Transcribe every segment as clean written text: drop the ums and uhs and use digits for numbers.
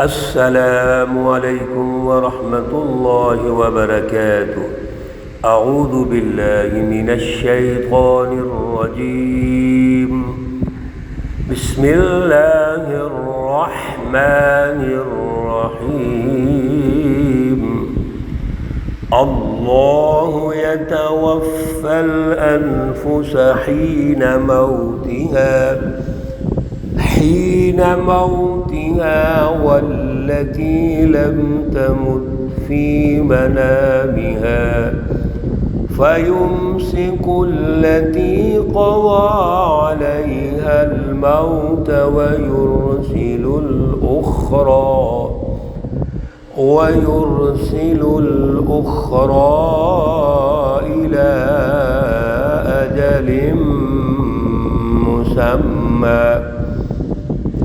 السلام علیکم ورحمۃ اللہ وبرکاتہ۔ اعوذ باللہ من الشیطان الرجیم، بسم اللہ الرحمن الرحیم۔ اللہ یتوفی الانفس حین موتها والتي لم تمت في منامها فيمسك التي قضى عليها الموت ويرسل الأخرى إلى أجل مسمى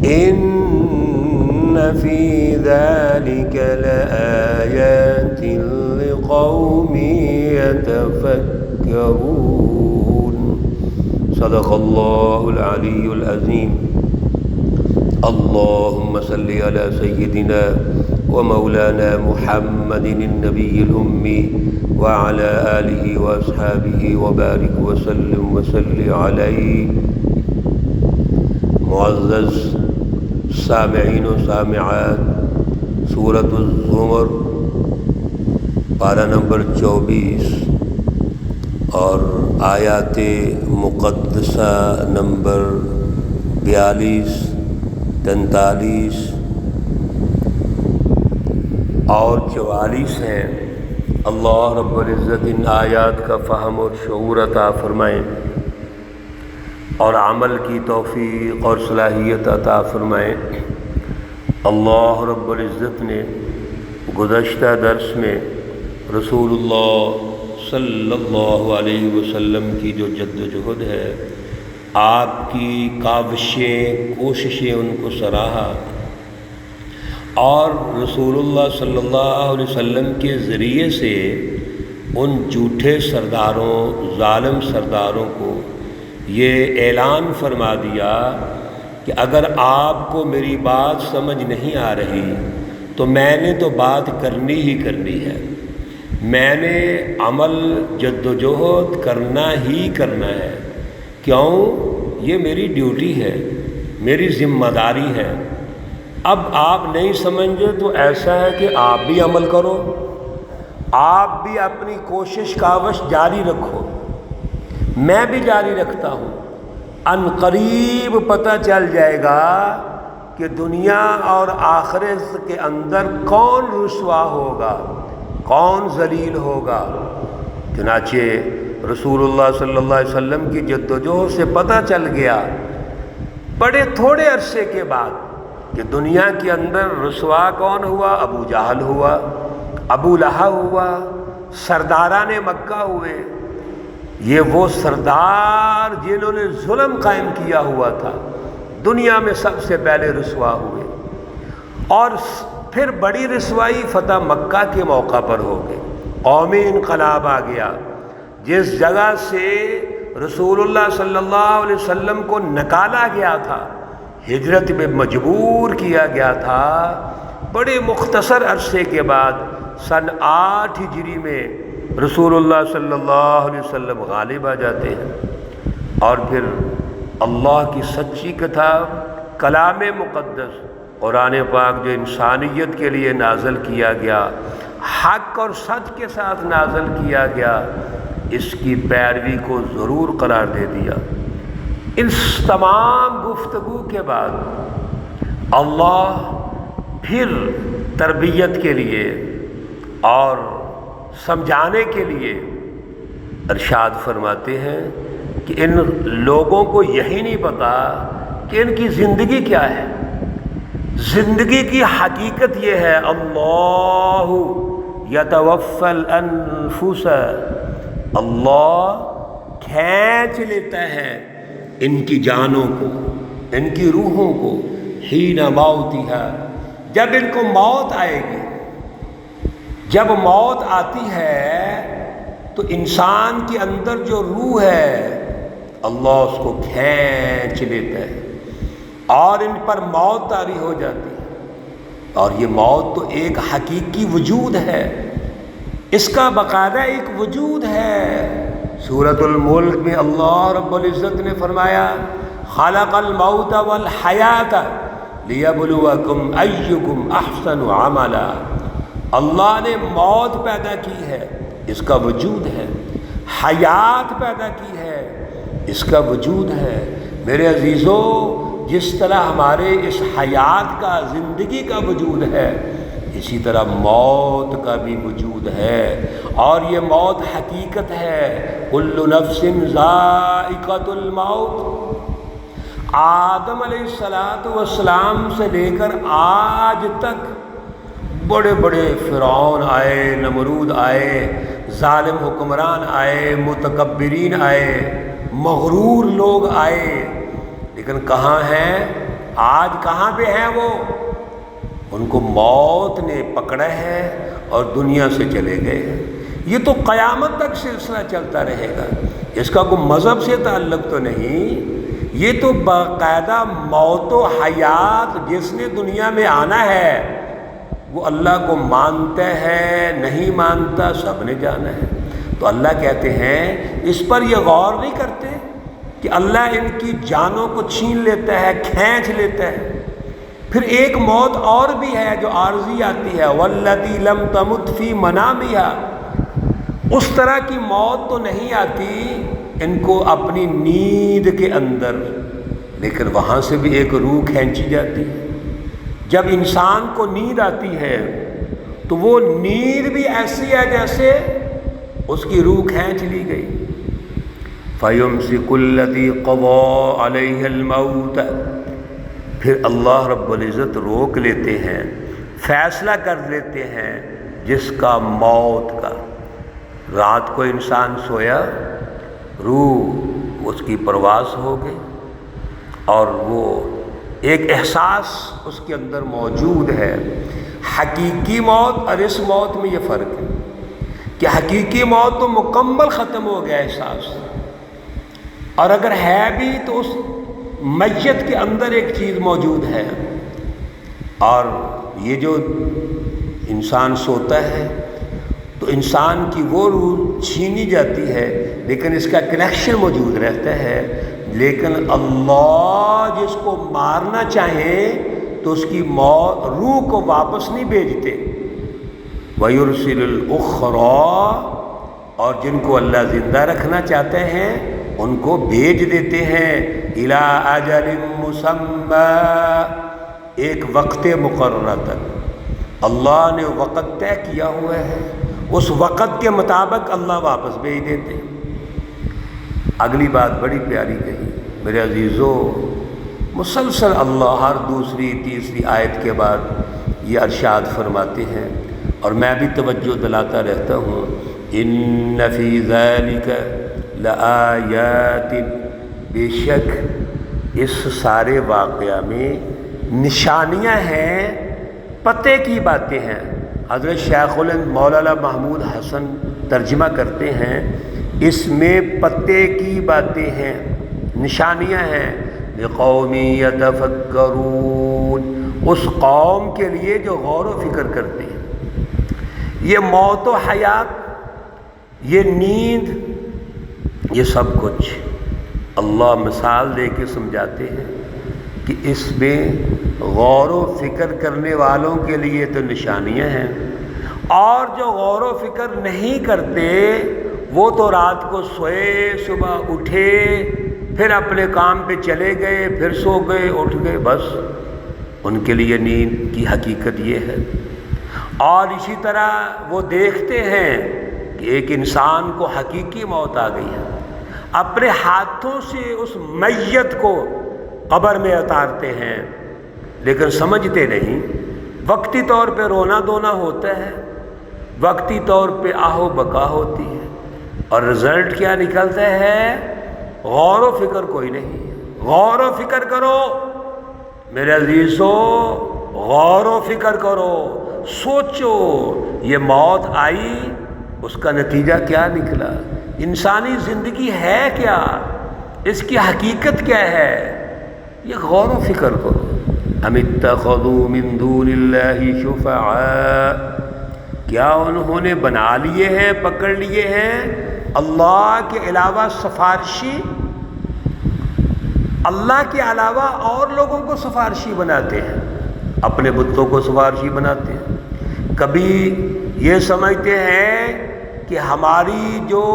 إن في ذلك لآيات لقوم يتفكرون۔ صدق الله العلي العظيم۔ اللهم صل على سيدنا ومولانا محمد النبي الأمي وعلى آله وأصحابه وبارك وسلم وصل عليه۔ معزز سامعین و سامعات، سورۃ الزمر پارہ نمبر 24 اور آیات مقدسہ نمبر 42، 43 اور 44 ہیں۔ اللہ رب العزت ان آیات کا فہم اور شعور عطا فرمائیں اور عمل کی توفیق اور صلاحیت عطا فرمائیں۔ اللہ رب العزت نے گزشتہ درس میں رسول اللہ صلی اللہ علیہ وسلم کی جو جد و جہد ہے، آپ کی کاوشیں، کوششیں، ان کو سراہا اور رسول اللہ صلی اللہ علیہ وسلم کے ذریعے سے ان جھوٹے سرداروں، ظالم سرداروں کو یہ اعلان فرما دیا کہ اگر آپ کو میری بات سمجھ نہیں آ رہی تو میں نے تو بات کرنی ہی کرنی ہے، میں نے عمل جد و جہد کرنا ہی کرنا ہے۔ کیوں؟ یہ میری ڈیوٹی ہے، میری ذمہ داری ہے۔ اب آپ نہیں سمجھے تو ایسا ہے کہ آپ بھی عمل کرو، آپ بھی اپنی کوشش کاوش جاری رکھو، میں بھی جاری رکھتا ہوں۔ ان قریب پتہ چل جائے گا کہ دنیا اور آخرت کے اندر کون رسوا ہوگا، کون ذلیل ہوگا۔ چنانچہ رسول اللہ صلی اللہ علیہ وسلم کی جد و جہد سے پتہ چل گیا بڑے تھوڑے عرصے کے بعد کہ دنیا کے اندر رسوا کون ہوا؟ ابو جہل ہوا، ابو لہب ہوا، سرداران مکہ ہوئے۔ یہ وہ سردار جنہوں نے ظلم قائم کیا ہوا تھا، دنیا میں سب سے پہلے رسوا ہوئے، اور پھر بڑی رسوائی فتح مکہ کے موقع پر ہو گئی۔ قومی انقلاب آ گیا، جس جگہ سے رسول اللہ صلی اللہ علیہ وسلم کو نکالا گیا تھا، ہجرت میں مجبور کیا گیا تھا، بڑے مختصر عرصے کے بعد سن 8 ہجری میں رسول اللہ صلی اللہ علیہ وسلم غالب آ جاتے ہیں، اور پھر اللہ کی سچی کتاب کلام مقدس قرآن پاک جو انسانیت کے لیے نازل کیا گیا، حق اور سچ کے ساتھ نازل کیا گیا، اس کی پیروی کو ضرور قرار دے دیا۔ اس تمام گفتگو کے بعد اللہ پھر تربیت کے لیے اور سمجھانے کے لیے ارشاد فرماتے ہیں کہ ان لوگوں کو یہی نہیں پتا کہ ان کی زندگی کیا ہے۔ زندگی کی حقیقت یہ ہے، اللہ یتوفی الانفس، اللہ کھینچ لیتا ہے ان کی جانوں کو، ان کی روحوں کو، حین موتها، جب ان کو موت آئے گی۔ جب موت آتی ہے تو انسان کے اندر جو روح ہے اللہ اس کو کھینچ لیتا ہے اور ان پر موت طاری ہو جاتی ہے۔ اور یہ موت تو ایک حقیقی وجود ہے، اس کا باقاعدہ ایک وجود ہے۔ سورۃ الملک میں اللہ رب العزت نے فرمایا خلق الموت والحیات لیبلوکم ایکم احسن عملا۔ اللہ نے موت پیدا کی ہے، اس کا وجود ہے، حیات پیدا کی ہے، اس کا وجود ہے۔ میرے عزیزو، جس طرح ہمارے اس حیات کا، زندگی کا وجود ہے، اسی طرح موت کا بھی وجود ہے، اور یہ موت حقیقت ہے۔ کل نفس ذائقۃ الموت۔ آدم علیہ السلام سے لے کر آج تک بڑے بڑے فرعون آئے، نمرود آئے، ظالم حکمران آئے، متکبرین آئے، مغرور لوگ آئے، لیکن کہاں ہیں آج؟ کہاں پہ ہیں وہ؟ ان کو موت نے پکڑا ہے اور دنیا سے چلے گئے ہیں۔ یہ تو قیامت تک سلسلہ چلتا رہے گا، اس کا کوئی مذہب سے تعلق تو نہیں، یہ تو باقاعدہ موت و حیات جس نے دنیا میں آنا ہے وہ اللہ کو مانتا ہے نہیں مانتا سب نے جانا ہے۔ تو اللہ کہتے ہیں اس پر یہ غور نہیں کرتے کہ اللہ ان کی جانوں کو چھین لیتا ہے، کھینچ لیتا ہے۔ پھر ایک موت اور بھی ہے جو عارضی آتی ہے، والذی لم تمت فی منامہا۔ اس طرح کی موت تو نہیں آتی ان کو اپنی نیند کے اندر، لیکن وہاں سے بھی ایک روح کھینچی جاتی ہے۔ جب انسان کو نیند آتی ہے تو وہ نیند بھی ایسی ہے جیسے اس کی روح کھینچ لی گئی۔ فَيُمْسِكُ الَّذِي قَضَىٰ عَلَيْهِ الْمَوْتَ، پھر اللہ رب العزت روک لیتے ہیں، فیصلہ کر لیتے ہیں جس کا موت کا۔ رات کو انسان سویا، روح اس کی پرواز ہو گئی، اور وہ ایک احساس اس کے اندر موجود ہے۔ حقیقی موت اور اس موت میں یہ فرق ہے کہ حقیقی موت تو مکمل ختم ہو گیا احساس، اور اگر ہے بھی تو اس میت کے اندر ایک چیز موجود ہے، اور یہ جو انسان سوتا ہے تو انسان کی وہ روح چھینی جاتی ہے لیکن اس کا کنیکشن موجود رہتا ہے۔ لیکن اللہ جس کو مارنا چاہیں تو اس کی روح کو واپس نہیں بھیجتے۔ وَيُرْسِلُ الْأُخْرَىٰ، اور جن کو اللہ زندہ رکھنا چاہتے ہیں ان کو بھیج دیتے ہیں إِلَىٰ أَجَلٍ مُّسَمًّى، ایک وقت مقررہ تک۔ اللہ نے وقت طے کیا ہوا ہے، اس وقت کے مطابق اللہ واپس بھیج دیتے ہیں۔ اگلی بات بڑی پیاری کہی میرے عزیزو، مسلسل اللہ ہر دوسری تیسری آیت کے بعد یہ ارشاد فرماتے ہیں، اور میں بھی توجہ دلاتا رہتا ہوں، ان فی ذلک لآیات، بے شک اس سارے واقعہ میں نشانیاں ہیں، پتے کی باتیں ہیں۔ حضرت شیخ الہند مولانا محمود حسن ترجمہ کرتے ہیں، اس میں پتے کی باتیں ہیں، نشانیاں ہیں۔ لِقَوْمٍ يَتَفَكَّرُونَ، اس قوم کے لیے جو غور و فکر کرتے ہیں۔ یہ موت و حیات، یہ نیند، یہ سب کچھ اللہ مثال دے کے سمجھاتے ہیں کہ اس میں غور و فکر کرنے والوں کے لیے تو نشانیاں ہیں، اور جو غور و فکر نہیں کرتے وہ تو رات کو سوئے، صبح اٹھے، پھر اپنے کام پہ چلے گئے، پھر سو گئے، اٹھ گئے، بس ان کے لیے نیند کی حقیقت یہ ہے۔ اور اسی طرح وہ دیکھتے ہیں کہ ایک انسان کو حقیقی موت آ گئی ہے، اپنے ہاتھوں سے اس میت کو قبر میں اتارتے ہیں، لیکن سمجھتے نہیں۔ وقتی طور پہ رونا دھونا ہوتا ہے، وقتی طور پہ آہ و بکا ہوتی ہے، اور رزلٹ کیا نکلتا ہے؟ غور و فکر کوئی نہیں۔ غور و فکر کرو میرے عزیزو، غور و فکر کرو، سوچو یہ موت آئی، اس کا نتیجہ کیا نکلا؟ انسانی زندگی ہے کیا؟ اس کی حقیقت کیا ہے؟ یہ غور و فکر کرو۔ ام اتخذوا من دون اللہ شفعاء، کیا انہوں نے بنا لیے ہیں، پکڑ لیے ہیں اللہ کے علاوہ سفارشی؟ اللہ کے علاوہ اور لوگوں کو سفارشی بناتے ہیں، اپنے بتوں کو سفارشی بناتے ہیں۔ کبھی یہ سمجھتے ہیں کہ ہماری جو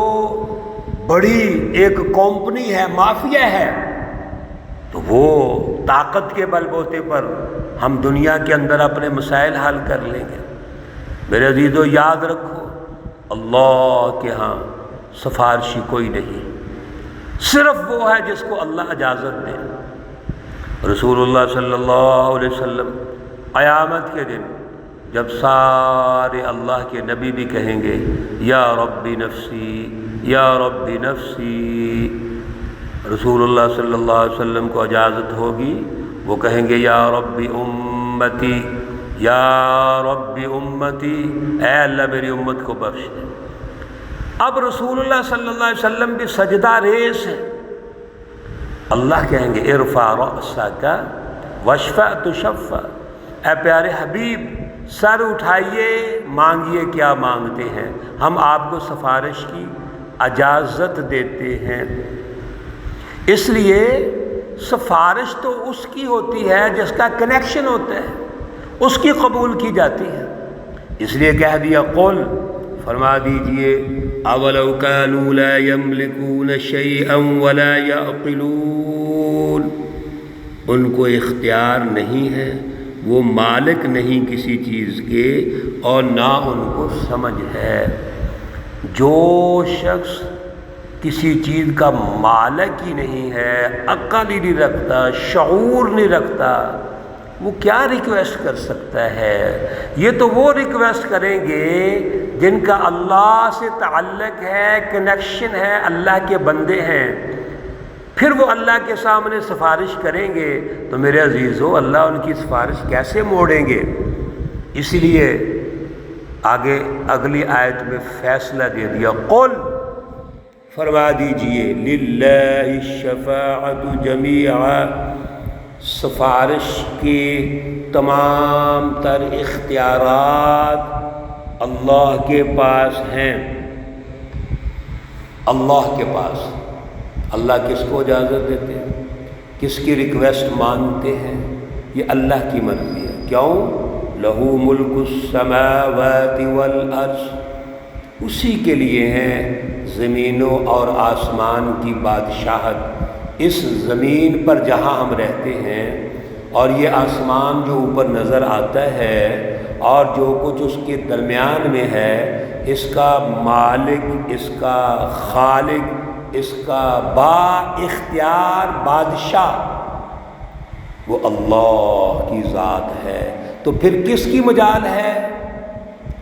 بڑی ایک کمپنی ہے، مافیا ہے، تو وہ طاقت کے بل بوتے پر ہم دنیا کے اندر اپنے مسائل حل کر لیں گے۔ میرے عزیزو، یاد رکھو، اللہ کے ہاں سفارشی کوئی نہیں، صرف وہ ہے جس کو اللہ اجازت دے۔ رسول اللہ صلی اللہ علیہ وسلم قیامت کے دن جب سارے اللہ کے نبی بھی کہیں گے یا ربی نفسی یا ربی نفسی، رسول اللہ صلی اللہ علیہ وسلم کو اجازت ہوگی، وہ کہیں گے یا ربی امتی یا ربی امتی، اے اللہ میری امت کو بخش دے۔ اب رسول اللہ صلی اللہ علیہ وسلم بھی سجدہ ریز ہیں، اللہ کہیں گے ارفع رأسک واشفع تشفع، اے پیارے حبیب سر اٹھائیے، مانگیے کیا مانگتے ہیں، ہم آپ کو سفارش کی اجازت دیتے ہیں۔ اس لیے سفارش تو اس کی ہوتی ہے جس کا کنیکشن ہوتا ہے، اس کی قبول کی جاتی ہے۔ اس لیے کہہ دیا قل، فرما دیجئے اولو کانوا لا یملکون شیئا ولا یعقلون، ان کو اختیار نہیں ہے، وہ مالک نہیں کسی چیز کے اور نہ ان کو سمجھ ہے۔ جو شخص کسی چیز کا مالک ہی نہیں ہے، عقل ہی نہیں رکھتا، شعور نہیں رکھتا، وہ کیا ریکویسٹ کر سکتا ہے؟ یہ تو وہ ریکویسٹ کریں گے جن کا اللہ سے تعلق ہے، کنیکشن ہے، اللہ کے بندے ہیں، پھر وہ اللہ کے سامنے سفارش کریں گے تو میرے عزیزو اللہ ان کی سفارش کیسے موڑیں گے؟ اس لیے آگے اگلی آیت میں فیصلہ دے دیا قل، فرما دیجئے للہ الشفاعۃ جمیعا، سفارش کے تمام تر اختیارات اللہ کے پاس ہیں، اللہ کے پاس۔ اللہ کس کو اجازت دیتے ہیں، کس کی ریکویسٹ مانتے ہیں، یہ اللہ کی مرضی ہے۔ کیوں؟ لہ ملک السماوات والارض، اسی کے لیے ہیں زمینوں اور آسمان کی بادشاہت۔ اس زمین پر جہاں ہم رہتے ہیں اور یہ آسمان جو اوپر نظر آتا ہے اور جو کچھ اس کے درمیان میں ہے، اس کا مالک، اس کا خالق، اس کا با اختیار بادشاہ وہ اللہ کی ذات ہے۔ تو پھر کس کی مجال ہے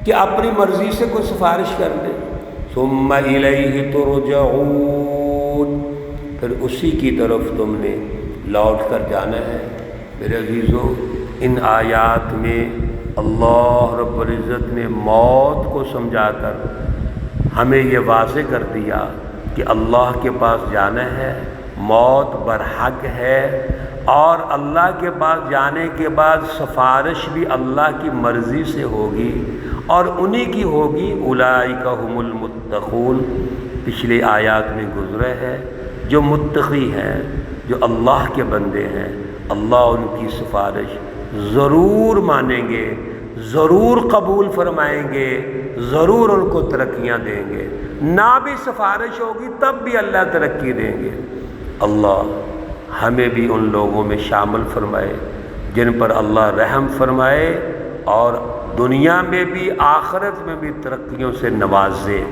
کہ اپنی مرضی سے کوئی سفارش کر دے؟ ثم الیہ ترجعون، پھر اسی کی طرف تم نے لوٹ کر جانا ہے۔ میرے عزیزو، ان آیات میں اللہ رب العزت نے موت کو سمجھا کر ہمیں یہ واضح کر دیا کہ اللہ کے پاس جانا ہے، موت برحق ہے، اور اللہ کے پاس جانے کے بعد سفارش بھی اللہ کی مرضی سے ہوگی اور انہی کی ہوگی۔ اولئک هم المتقون، پچھلی آیات میں گزرے ہے، جو متقی ہیں، جو اللہ کے بندے ہیں، اللہ ان کی سفارش ضرور مانیں گے، ضرور قبول فرمائیں گے، ضرور ان کو ترقیاں دیں گے۔ نہ بھی سفارش ہوگی تب بھی اللہ ترقی دیں گے۔ اللہ ہمیں بھی ان لوگوں میں شامل فرمائے جن پر اللہ رحم فرمائے اور دنیا میں بھی آخرت میں بھی ترقیوں سے نوازے۔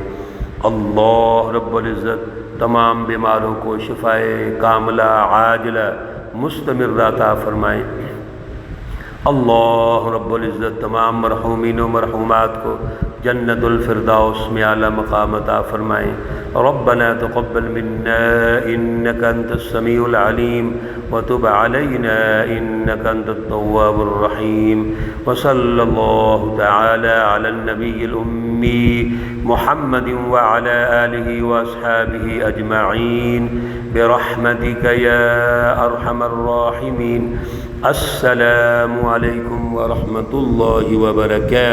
اللہ رب العزت تمام بیماروں کو شفائے کاملہ عاجلہ مستمرہ عطا فرمائے۔ اللہ رب العزت تمام مرحومین و مرحومات کو جنت الفردوس میں اعلیٰ مقام عطا فرمائیں۔ ربنا تقبل منا انك انت السمیع العلیم وتب علينا إنك أنت التواب الرحيم. وصلى الله تعالى على النبي الأمي محمد وعلى آله وأصحابه أجمعين برحمتك يا أرحم الراحمين. السلام عليكم ورحمة الله وبركاته.